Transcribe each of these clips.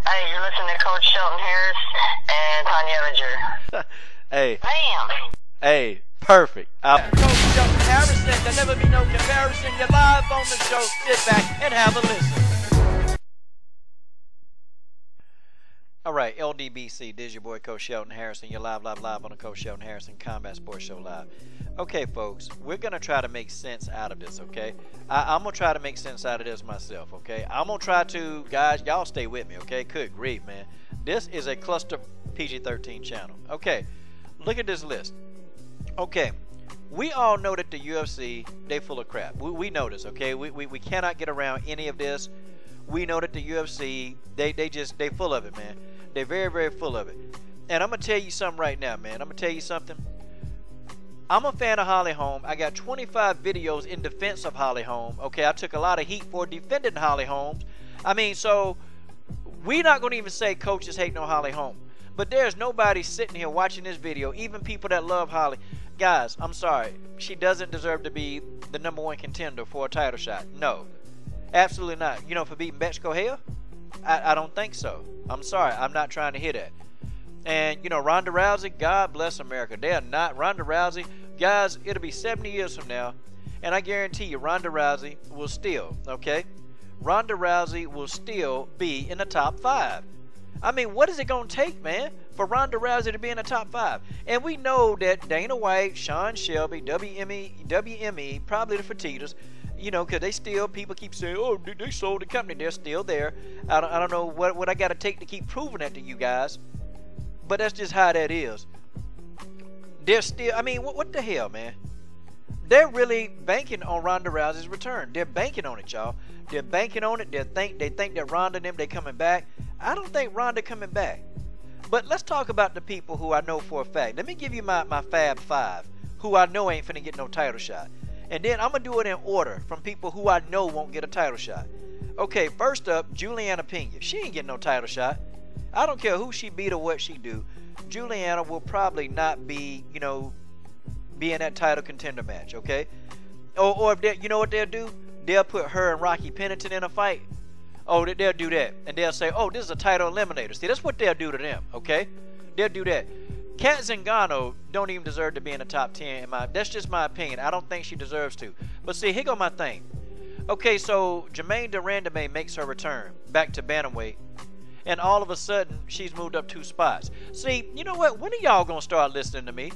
Hey, you're listening to Coach Shelton Harris and Tanya Ellinger. Hey. Bam! Hey, perfect. Coach Shelton Harrison, there'll never be no comparison. You're live on the show. Sit back and have a listen. All right, LDBC, this is your boy Coach Shelton Harrison. You're live on the Coach Shelton Harrison Combat Sports Show Live. Okay, folks, we're going to try to make sense out of this, okay? I'm going to try to make sense out of this myself, okay? I'm going to try to, guys, y'all stay with me, okay? Good grief, man. This is a cluster PG-13 channel. Okay, look at this list. Okay, we all know that the UFC, they full of crap. We know this, okay? We cannot get around any of this. We know that the UFC, they full of it, man. They're very, very full of it. And I'm going to tell you something right now, man. I'm going to tell you something. I'm a fan of Holly Holm. I got 25 videos in defense of Holly Holm. Okay, I took a lot of heat for defending Holly Holm. I mean, so we're not going to even say coaches hate no Holly Holm. But there's nobody sitting here watching this video, even people that love Holly. Guys, I'm sorry. She doesn't deserve to be the #1 contender for a title shot. No. Absolutely not. You know, for beating Mexico Hale? I don't think so. I'm sorry. I'm not trying to hear that. And, you know, Ronda Rousey, God bless America. They are not. Ronda Rousey, guys, it'll be 70 years from now, and I guarantee you Ronda Rousey will still, okay? Ronda Rousey will still be in the top 5. I mean, what is it going to take, man, for Ronda Rousey to be in the top 5? And we know that Dana White, Sean Shelby, WME, probably the Fertittas, you know, because they still, people keep saying, oh, they sold the company. They're still there. I don't know what I got to take to keep proving that to you guys. But that's just how that is. They're still, I mean, what the hell, man? They're really banking on Ronda Rousey's return. They're banking on it, y'all. They're banking on it. They think that Ronda and them, they coming back. I don't think Ronda coming back. But let's talk about the people who I know for a fact. Let me give you my Fab 5, who I know ain't finna get no title shot. And then I'm going to do it in order from people who I know won't get a title shot. Okay, first up, Juliana Pena. She ain't getting no title shot. I don't care who she beat or what she do. Juliana will probably not be, you know, be in that title contender match, okay? Or if they, you know what they'll do? They'll put her and Rocky Pennington in a fight. Oh, they'll do that. And they'll say, oh, this is a title eliminator. See, that's what they'll do to them, okay? They'll do that. Kat Zingano don't even deserve to be in the top 10. That's just my opinion. I don't think she deserves to. But see, here go my thing. Okay, so Jermaine Durandame makes her return back to bantamweight. And all of a sudden, she's moved up 2 spots. See, you know what? When are y'all going to start listening to me?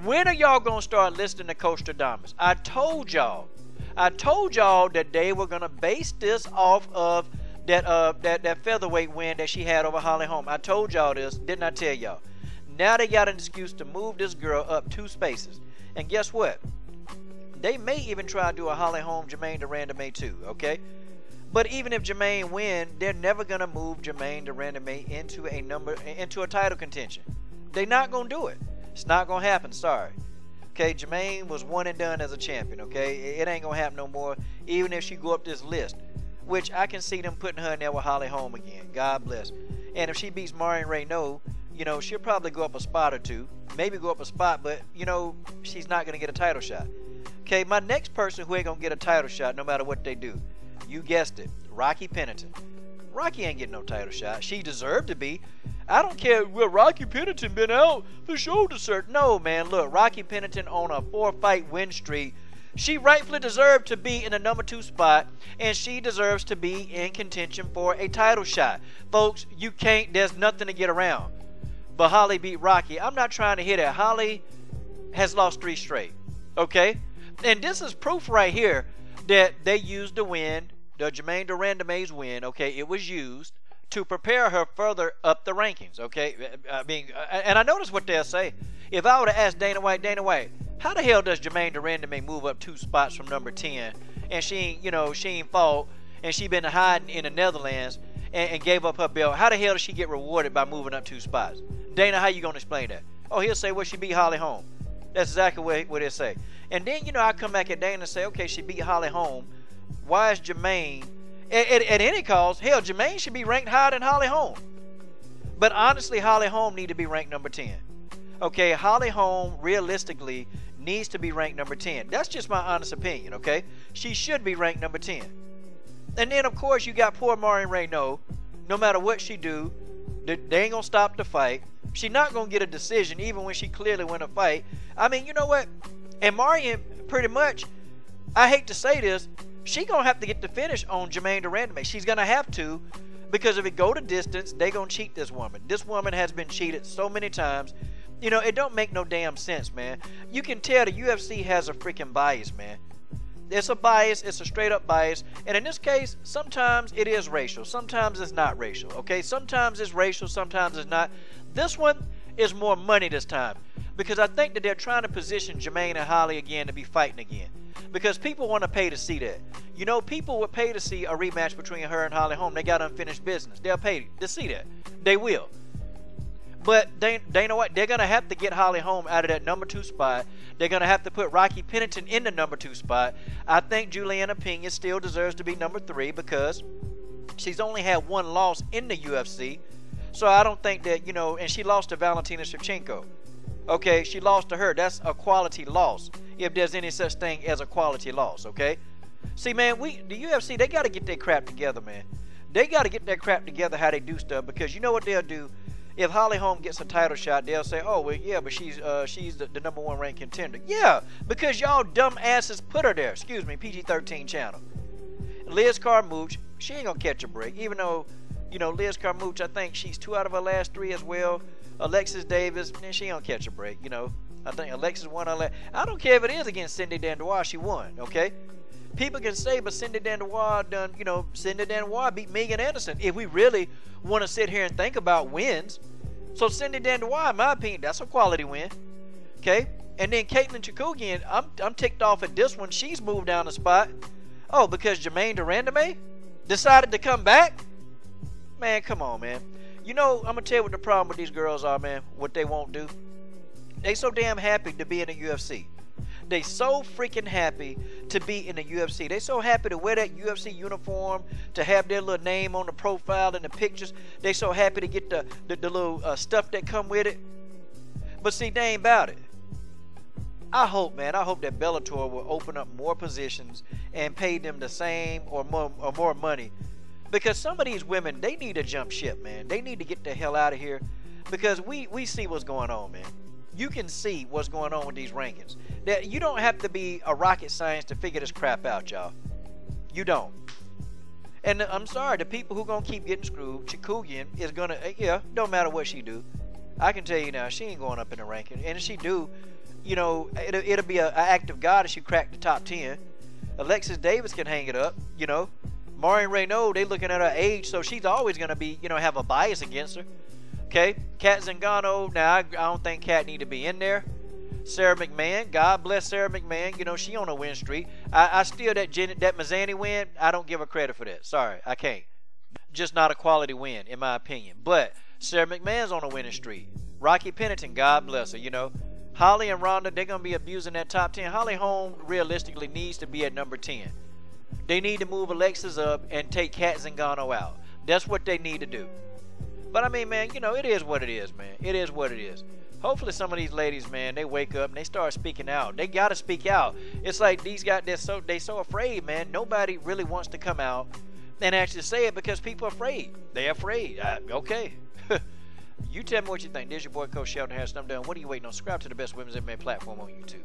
When are y'all going to start listening to Coach Stradamus? I told y'all that they were going to base this off of that featherweight win that she had over Holly Holm. I told y'all this, didn't I tell y'all? Now they got an excuse to move this girl up 2 spaces. And guess what? They may even try to do a Holly Holm, Jermaine Durandame too, okay? But even if Jermaine win, they're never gonna move Jermaine Durandame into a title contention. They're not gonna do it. It's not gonna happen. Sorry. Okay, Jermaine was one and done as a champion. Okay, it ain't gonna happen no more. Even if she go up this list, which I can see them putting her in there with Holly Holm again. God bless. And if she beats Marion Renaud, you know, she'll probably go up a spot or 2, maybe go up a spot, but you know, she's not gonna get a title shot. Okay, my next person who ain't gonna get a title shot no matter what they do. You guessed it, Rocky Pennington. Rocky ain't getting no title shot. She deserved to be. I don't care. Well, Rocky Pennington been out for shoulder surgery. No, man. Look, Rocky Pennington on a 4-fight win streak. She rightfully deserved to be in the #2 spot, and she deserves to be in contention for a title shot. Folks, you can't. There's nothing to get around. But Holly beat Rocky. I'm not trying to hear that. Holly has lost 3 straight. Okay, and this is proof right here that they used the win. The Jermaine Durandame's win, okay, it was used to prepare her further up the rankings, okay? I mean, and I noticed what they'll say. If I would have asked Dana White, how the hell does Jermaine Durandame move up 2 spots from number 10? And she ain't, you know, she ain't fought, and she been hiding in the Netherlands and gave up her belt. How the hell does she get rewarded by moving up 2 spots? Dana, how you gonna explain that? Oh, he'll say, well, she beat Holly Holm. That's exactly what he'll say. And then, you know, I come back at Dana and say, okay, she beat Holly Holm. Why is Jermaine, at any cost, hell, Jermaine should be ranked higher than Holly Holm. But honestly, Holly Holm need to be ranked number 10. Okay, Holly Holm, realistically, needs to be ranked number 10. That's just my honest opinion, okay? She should be ranked number 10. And then, of course, you got poor Marion Renaud. No matter what she do, they ain't gonna stop the fight. She not gonna get a decision even when she clearly win a fight. I mean, you know what? And Marion, pretty much, I hate to say this, she gonna have to get the finish on Jermaine Durandame. She's gonna have to, because if it go to distance, they gonna cheat this woman. This woman has been cheated so many times. You know, it don't make no damn sense, man. You can tell the UFC has a freaking bias, man. It's a bias. It's a straight up bias. And in this case, sometimes it is racial. Sometimes it's not racial, okay? Sometimes it's racial. Sometimes it's not. This one is more money this time, because I think that they're trying to position Jermaine and Holly again to be fighting again, because people want to pay to see that. You know, people would pay to see a rematch between her and Holly Holm. They got unfinished business. They'll pay to see that. They will. But they know what? They're going to have to get Holly Holm out of that number 2 spot. They're going to have to put Rocky Pennington in the number 2 spot. I think Juliana Pena still deserves to be number 3, because she's only had 1 loss in the UFC. So I don't think that, you know, and she lost to Valentina Shevchenko. Okay, she lost to her. That's a quality loss, if there's any such thing as a quality loss, okay? See, man, the UFC, they got to get their crap together, man. They got to get their crap together how they do stuff, because you know what they'll do? If Holly Holm gets a title shot, they'll say, oh, well, yeah, but she's the number 1 ranked contender. Yeah, because y'all dumb asses put her there. Excuse me, PG-13 channel. Liz Carmouche, she ain't going to catch a break, even though, you know, Liz Carmouche, I think she's 2 out of her last 3 as well. Alexis Davis, man, she ain't going to catch a break, you know. I think Alexis won her last. I don't care if it is against Cindy Dandois, she won, okay? People can say, but Cindy Dandois done, you know, Cindy Dandois beat Megan Anderson. If we really want to sit here and think about wins, so Cindy Dandois, in my opinion, that's a quality win, okay? And then Caitlin Chookagian, I'm ticked off at this one. She's moved down a spot. Oh, because Jermaine Durandame decided to come back? Man, come on, man. You know, I'm going to tell you what the problem with these girls are, man, what they won't do. They so damn happy to be in the UFC. They so freaking happy to be in the UFC. They so happy to wear that UFC uniform, to have their little name on the profile and the pictures. They so happy to get the little stuff that come with it. But see, they ain't about it. I hope, man, I hope that Bellator will open up more positions and pay them the same or more money. Because some of these women, they need to jump ship, man. They need to get the hell out of here, because we see what's going on, man. You can see what's going on with these rankings. That you don't have to be a rocket science to figure this crap out, y'all. You don't. And I'm sorry, the people who gonna keep getting screwed, Chookagian is gonna, yeah, don't matter what she do. I can tell you now, she ain't going up in the ranking. And if she do, you know, it'll be an act of God if she crack the top 10. Alexis Davis can hang it up, you know. Marion Renaud, they looking at her age, so she's always gonna be, you know, have a bias against her. Okay, Kat Zingano, now I don't think Kat need to be in there. Sarah McMahon, God bless Sarah McMahon, you know, she on a win streak. I still, that Mazzani win, I don't give her credit for that. Sorry, I can't. Just not a quality win, in my opinion. But Sarah McMahon's on a winning streak. Rocky Pennington, God bless her, you know. Holly and Ronda, they're going to be abusing that top 10. Holly Holm realistically needs to be at number 10. They need to move Alexis up and take Kat Zingano out. That's what they need to do. But I mean, man, you know, it is what it is, man. It is what it is. Hopefully some of these ladies, man, they wake up and they start speaking out. They got to speak out. It's like these guys, they so afraid, man. Nobody really wants to come out and actually say it because people are afraid. They're afraid. Okay. You tell me what you think. This is your boy, Coach Shelton Harris. I'm done. What are you waiting on? Subscribe to the best women's MMA platform on YouTube.